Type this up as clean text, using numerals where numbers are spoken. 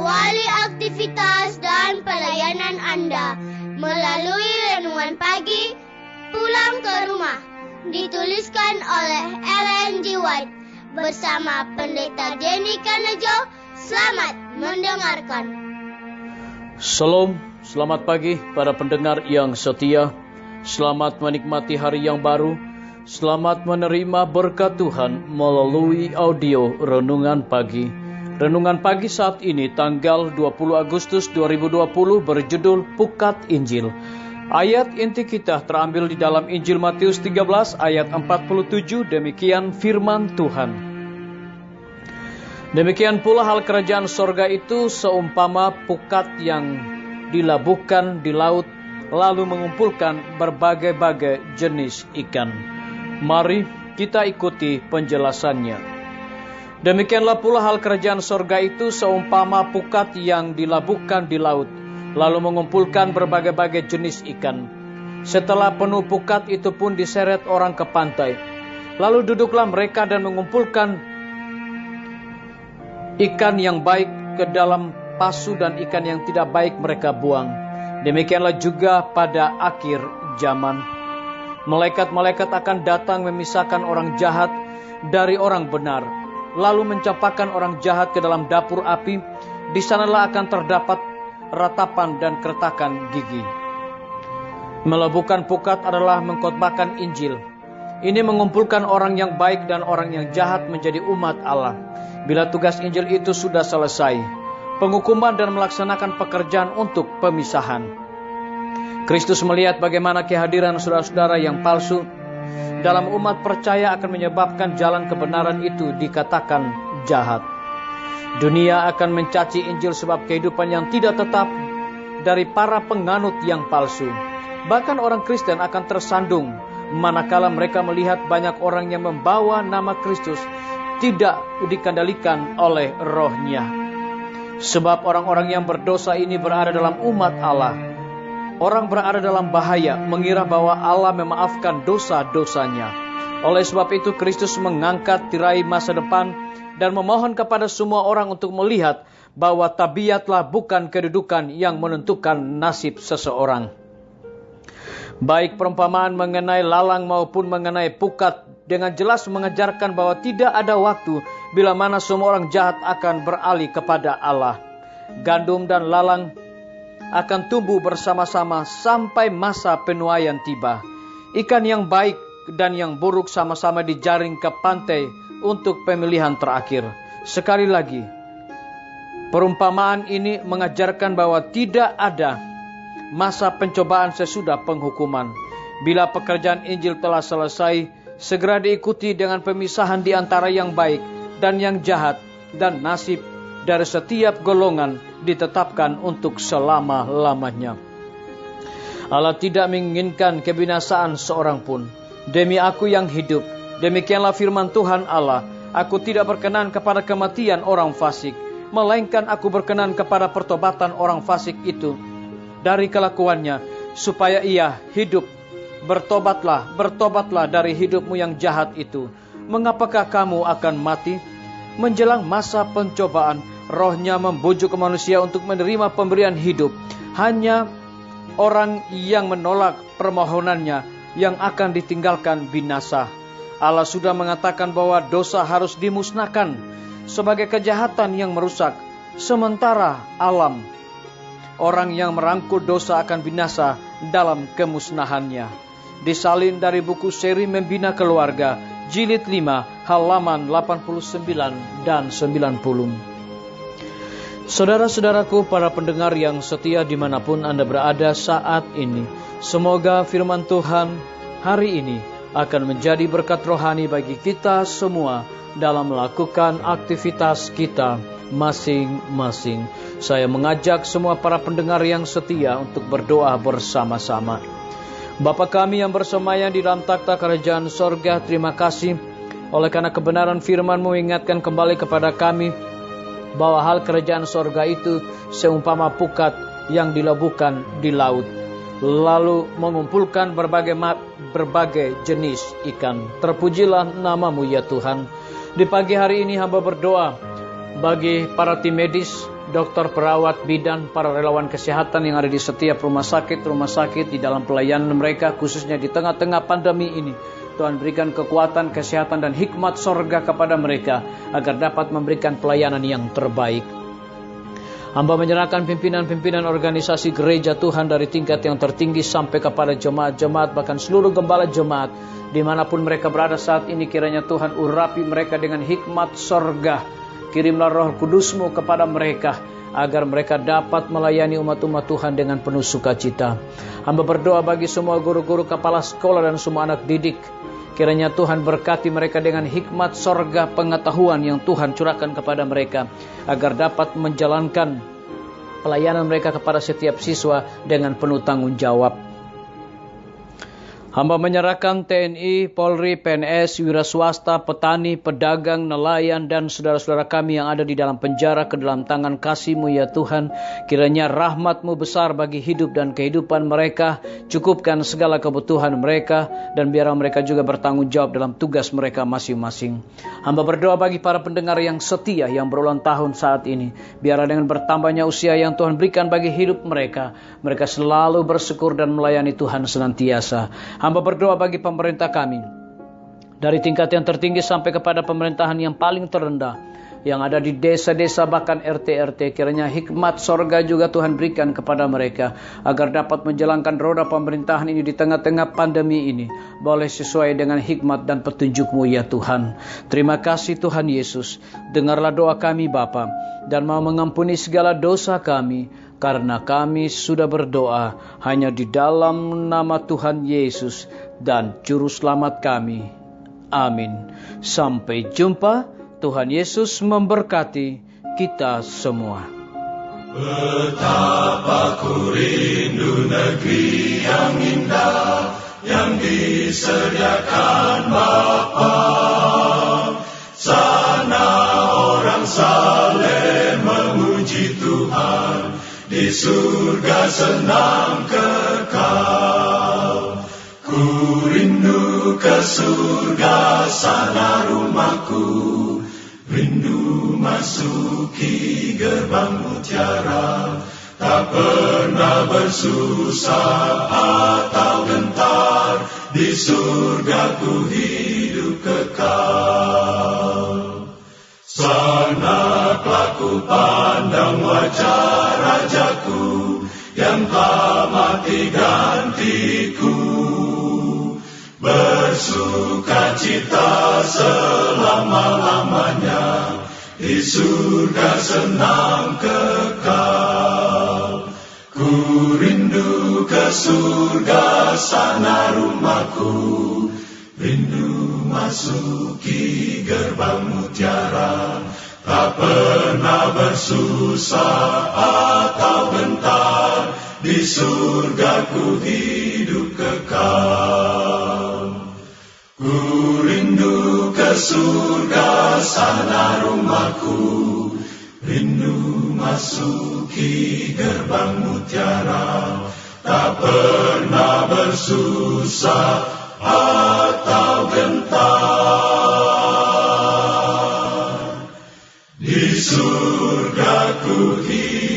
Awali aktivitas dan pelayanan Anda melalui renungan pagi Pulang ke Rumah, dituliskan oleh Ellen G. White bersama Pendeta Denny Kanejo. Selamat mendengarkan. Shalom, selamat pagi para pendengar yang setia. Selamat menikmati hari yang baru. Selamat menerima berkat Tuhan melalui audio Renungan Pagi. Renungan Pagi saat ini tanggal 20 Agustus 2020 berjudul Pukat Injil. Ayat inti kita terambil di dalam Injil Matius 13 ayat 47, demikian firman Tuhan. Demikian pula hal kerajaan sorga itu seumpama pukat yang dilabuhkan di laut, lalu mengumpulkan berbagai-bagai jenis ikan. Mari kita ikuti penjelasannya. Demikianlah pula hal kerajaan sorga itu seumpama pukat yang dilabuhkan di laut, lalu mengumpulkan berbagai-bagai jenis ikan. Setelah penuh pukat itu pun diseret orang ke pantai. Lalu duduklah mereka dan mengumpulkan ikan yang baik ke dalam pasu dan ikan yang tidak baik mereka buang. Demikianlah juga pada akhir zaman. Malaikat-malaikat akan datang memisahkan orang jahat dari orang benar, lalu mencampakkan orang jahat ke dalam dapur api. Di sanalah akan terdapat ratapan dan keretakan gigi. Melabuhkan pukat adalah mengkhotbahkan Injil. Ini mengumpulkan orang yang baik dan orang yang jahat menjadi umat Allah. Bila tugas Injil itu sudah selesai, penghukuman dan melaksanakan pekerjaan untuk pemisahan. Kristus melihat bagaimana kehadiran saudara-saudara yang palsu dalam umat percaya akan menyebabkan jalan kebenaran itu dikatakan jahat. Dunia akan mencaci Injil sebab kehidupan yang tidak tetap dari para penganut yang palsu. Bahkan orang Kristen akan tersandung manakala mereka melihat banyak orang yang membawa nama Kristus tidak dikendalikan oleh rohnya. Sebab orang-orang yang berdosa ini berada dalam umat Allah. Orang berada dalam bahaya mengira bahwa Allah memaafkan dosa-dosanya. Oleh sebab itu Kristus mengangkat tirai masa depan dan memohon kepada semua orang untuk melihat bahwa tabiatlah bukan kedudukan yang menentukan nasib seseorang. Baik perumpamaan mengenai lalang maupun mengenai pukat dengan jelas mengajarkan bahwa tidak ada waktu bila mana semua orang jahat akan beralih kepada Allah. Gandum dan lalang akan tumbuh bersama-sama sampai masa penuaian tiba. Ikan yang baik dan yang buruk sama-sama dijaring ke pantai untuk pemilihan terakhir. Sekali lagi, perumpamaan ini mengajarkan bahwa tidak ada masa pencobaan sesudah penghukuman. Bila pekerjaan Injil telah selesai, segera diikuti dengan pemisahan di antara yang baik dan yang jahat, dan nasib dari setiap golongan ditetapkan untuk selama-lamanya. Allah tidak menginginkan kebinasaan seorang pun. Demi aku yang hidup, demikianlah firman Tuhan Allah, aku tidak berkenan kepada kematian orang fasik, melainkan aku berkenan kepada pertobatan orang fasik itu dari kelakuannya, supaya ia hidup. Bertobatlah dari hidupmu yang jahat itu. Mengapakah kamu akan mati? Menjelang masa pencobaan, rohnya membujuk manusia untuk menerima pemberian hidup. Hanya orang yang menolak permohonannya yang akan ditinggalkan binasa. Allah sudah mengatakan bahwa dosa harus dimusnahkan sebagai kejahatan yang merusak. Sementara orang yang merangkul dosa akan binasa dalam kemusnahannya. Disalin dari buku seri Membina Keluarga, jilid 5, halaman 89 dan 90. Saudara-saudaraku, para pendengar yang setia dimanapun Anda berada saat ini, semoga firman Tuhan hari ini akan menjadi berkat rohani bagi kita semua dalam melakukan aktivitas kita masing-masing. Saya mengajak semua para pendengar yang setia untuk berdoa bersama-sama. Bapa kami yang bersemayam di dalam takhta kerajaan sorga, terima kasih oleh karena kebenaran firman-Mu ingatkan kembali kepada kami bahwa hal kerajaan sorga itu seumpama pukat yang dilabuhkan di laut, lalu mengumpulkan berbagai jenis ikan. Terpujilah nama-Mu ya Tuhan. Di pagi hari ini hamba berdoa bagi para tim medis, dokter, perawat, bidan, para relawan kesehatan yang ada di setiap rumah sakit di dalam pelayanan mereka, khususnya di tengah-tengah pandemi ini. Tuhan berikan kekuatan, kesehatan, dan hikmat sorga kepada mereka, agar dapat memberikan pelayanan yang terbaik. Hamba menyerahkan pimpinan-pimpinan organisasi gereja Tuhan dari tingkat yang tertinggi sampai kepada jemaat-jemaat, bahkan seluruh gembala jemaat, dimanapun mereka berada saat ini. Kiranya Tuhan urapi mereka dengan hikmat sorga. Kirimlah Roh Kudus-Mu kepada mereka, agar mereka dapat melayani umat-umat Tuhan dengan penuh sukacita. Hamba berdoa bagi semua guru-guru, kepala sekolah, dan semua anak didik. Kiranya Tuhan berkati mereka dengan hikmat sorga pengetahuan yang Tuhan curahkan kepada mereka, agar dapat menjalankan pelayanan mereka kepada setiap siswa dengan penuh tanggung jawab. Hamba menyerahkan TNI, Polri, PNS, wira swasta, petani, pedagang, nelayan, dan saudara-saudara kami yang ada di dalam penjara ke dalam tangan kasih-Mu ya Tuhan. Kiranya rahmat-Mu besar bagi hidup dan kehidupan mereka. Cukupkan segala kebutuhan mereka, dan biarlah mereka juga bertanggung jawab dalam tugas mereka masing-masing. Hamba berdoa bagi para pendengar yang setia yang berulang tahun saat ini. Biarlah dengan bertambahnya usia yang Tuhan berikan bagi hidup mereka, mereka selalu bersyukur dan melayani Tuhan senantiasa. Hamba berdoa bagi pemerintah kami, dari tingkat yang tertinggi sampai kepada pemerintahan yang paling terendah, yang ada di desa-desa bahkan RT-RT. Kiranya hikmat sorga juga Tuhan berikan kepada mereka, agar dapat menjalankan roda pemerintahan ini di tengah-tengah pandemi ini, boleh sesuai dengan hikmat dan petunjuk-Mu ya Tuhan. Terima kasih Tuhan Yesus. Dengarlah doa kami Bapa, dan mau mengampuni segala dosa kami, karena kami sudah berdoa hanya di dalam nama Tuhan Yesus dan Juru Selamat kami. Amin. Sampai jumpa. Tuhan Yesus memberkati kita semua. Betapa ku rindu negeri yang indah, yang disediakan Bapa. Sana orang saleh memuji Tuhan, di surga senang kekal. Ku rindu ke surga, sana rumahku, rindu masuki gerbang mutiara. Tak pernah bersusah atau gentar, di surga ku hidup kekal. Sana ku pandang wajah Rajaku, yang telah mati gantiku. Bersukacita selama-lamanya, di surga senang kekal. Ku rindu ke surga, sana rumahku, rindu masuki gerbang mutiara. Tak pernah bersusah atau gentar, di surga ku hidup kekal. Ku rindu ke surga, sana rumahku, rindu masuki gerbang mutiara. Tak pernah bersusah atau gentar, di surga ku hidup